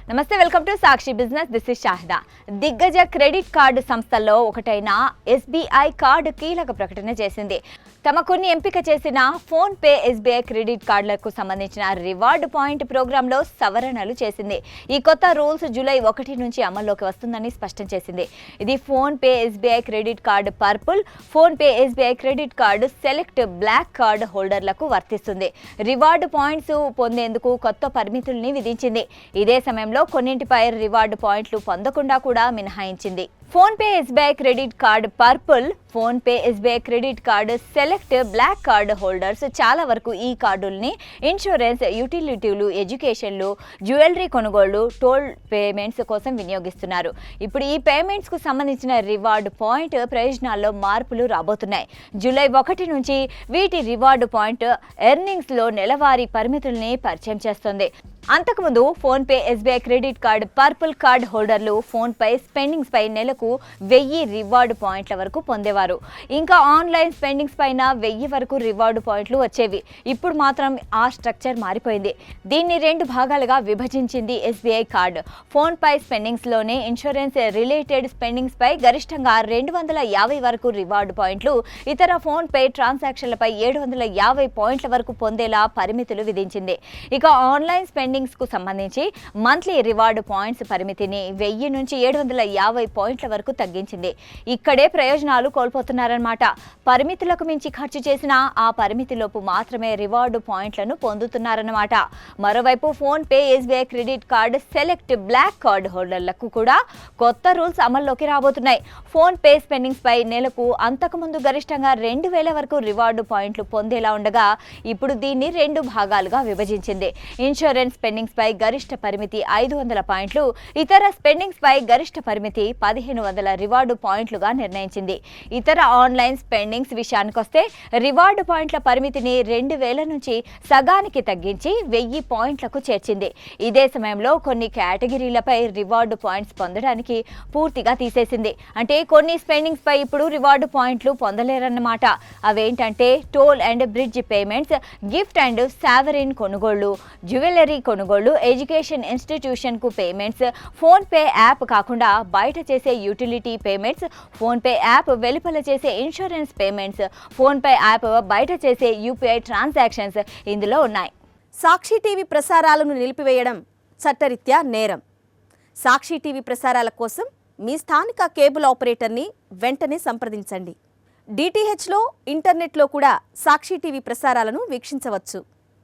నమస్తే, welcome to Sakshi business. This is Shahida. దిగ్గజ credit card సంస్థల్లో ఒకటైన ఎస్బీఐ కార్డు కీలక ప్రకటన చేసింది. తమ కొన్ని ఎంపిక చేసిన ఫోన్ పే ఎస్బీఐ క్రెడిట్ కార్డులకు సంబంధించిన రివార్డ్ పాయింట్ ప్రోగ్రాంలో సవరణలు చేసింది. ఈ కొత్త రూల్స్ జూలై 1 నుంచి అమల్లోకి వస్తుందని స్పష్టం చేసింది. ఇది PhonePe SBI credit card purple, PhonePe SBI credit card select black card హోల్డర్లకు వర్తిస్తుంది. రివార్డ్ పాయింట్స్ పొందేందుకు కొత్త పరిమితుల్ని విధించింది. ఇదే సమయంలో కొన్నింటిపై రివార్డు పాయింట్లు పొందకుండా కూడా మినహాయించింది. PhonePe SBI credit card purple, PhonePe SBI credit card select black card holders చాలా వరకు ఈ కార్డుల్ని ఇన్సూరెన్స్, యూటిలిటీలు, ఎడ్యుకేషన్లు, జ్యువెలరీ కొనుగోళ్లు, టోల్ పేమెంట్స్ కోసం వినియోగిస్తున్నారు. ఇప్పుడు ఈ పేమెంట్స్ కు సంబంధించిన రివార్డు పాయింట్ ప్రయోజనాల్లో మార్పులు రాబోతున్నాయి. జూలై 1 నుంచి వీటి రివార్డు పాయింట్ ఎర్నింగ్స్ లో నెలవారీ పరిమితుల్ని పరిచయం చేస్తుంది. అంతకుముందు phone pay SBI credit card purple card హోల్డర్లు ఫోన్ పై స్పెండింగ్స్ పై నెలకు 1000 రివార్డు పాయింట్ల వరకు పొందేవారు. ఇంకా ఆన్లైన్ స్పెండింగ్స్ పైన 1000 వరకు రివార్డు పాయింట్లు వచ్చేవి. ఇప్పుడు మాత్రం ఆ స్ట్రక్చర్ మారిపోయింది. దీన్ని 2 భాగాలుగా విభజించింది ఎస్బీఐ కార్డు. ఫోన్ పై స్పెండింగ్స్ లోనే ఇన్సూరెన్స్ రిలేటెడ్ స్పెండింగ్స్ పై గరిష్టంగా 250 వరకు రివార్డు పాయింట్లు, ఇతర ఫోన్ పే ట్రాన్సాక్షన్లపై 750 పాయింట్ల వరకు పొందేలా పరిమితులు విధించింది. ఇక ఆన్లైన్ స్పెండింగ్ కు సంబంధించి మంత్లీ రివార్డు పాయింట్స్ పరిమితిని 1000 నుంచి 750 పాయింట్ల వరకు తగ్గించింది. ఇక్కడే ప్రయోజనాలు కోల్పోతున్నారన్నమాట. పరిమితులకు మించి ఖర్చు చేసిన ఆ పరిమితిలోపు మాత్రమే రివార్డు పాయింట్లను పొందుతున్నారన్నమాట. మరోవైపు PhonePe SBI credit card select black card హోల్డర్లకు కూడా కొత్త రూల్స్ అమల్లోకి రాబోతున్నాయి. ఫోన్ పే స్పెండింగ్స్ పై నెలకు అంతకుముందు గరిష్టంగా 2000 వరకు రివార్డు పాయింట్లు పొందేలా ఉండగా ఇప్పుడు దీన్ని 2 భాగాలుగా విభజించింది. ఇన్సూరెన్స్ స్పెండింగ్స్ పై గరిష్ట పరిమితి 500 పాయింట్లు, ఇతర స్పెండింగ్స్ పై గరిష్ట పరిమితి 1500 రివార్డు పాయింట్లుగా నిర్ణయించింది. ఇతర ఆన్లైన్ స్పెండింగ్స్ విషయానికొస్తే రివార్డు పాయింట్ల పరిమితిని 2000 నుంచి సగానికి తగ్గించి 1000 పాయింట్లకు చేర్చింది. ఇదే సమయంలో కొన్ని కేటగిరీలపై రివార్డు పాయింట్స్ పొందడానికి పూర్తిగా తీసేసింది. అంటే కొన్ని స్పెండింగ్స్ పై ఇప్పుడు రివార్డు పాయింట్లు పొందలేరన్నమాట. అవేంటంటే toll and bridge payments, gift and sovereign కొనుగోళ్లు, జ్యువెలరీ కొనుగోళ్లు, ఎడ్యుకేషన్ ఇన్స్టిట్యూషన్ కు పేమెంట్స్, ఫోన్ పే యాప్ కాకుండా బయట చేసే utility payments, PhonePe app వెలుపల చేసే insurance payments, PhonePe app బయట చేసే యూపీఐ ట్రాన్సాక్షన్స్ ఇందులో ఉన్నాయి. సాక్షి టీవీ ప్రసారాలను నిలిపివేయడం చట్టరీత్యా నేరం. సాక్షి టీవీ ప్రసారాల కోసం మీ స్థానిక కేబుల్ ఆపరేటర్ని వెంటనే సంప్రదించండి. డిటిహెచ్లో, ఇంటర్నెట్లో కూడా సాక్షి టీవీ ప్రసారాలను వీక్షించవచ్చు.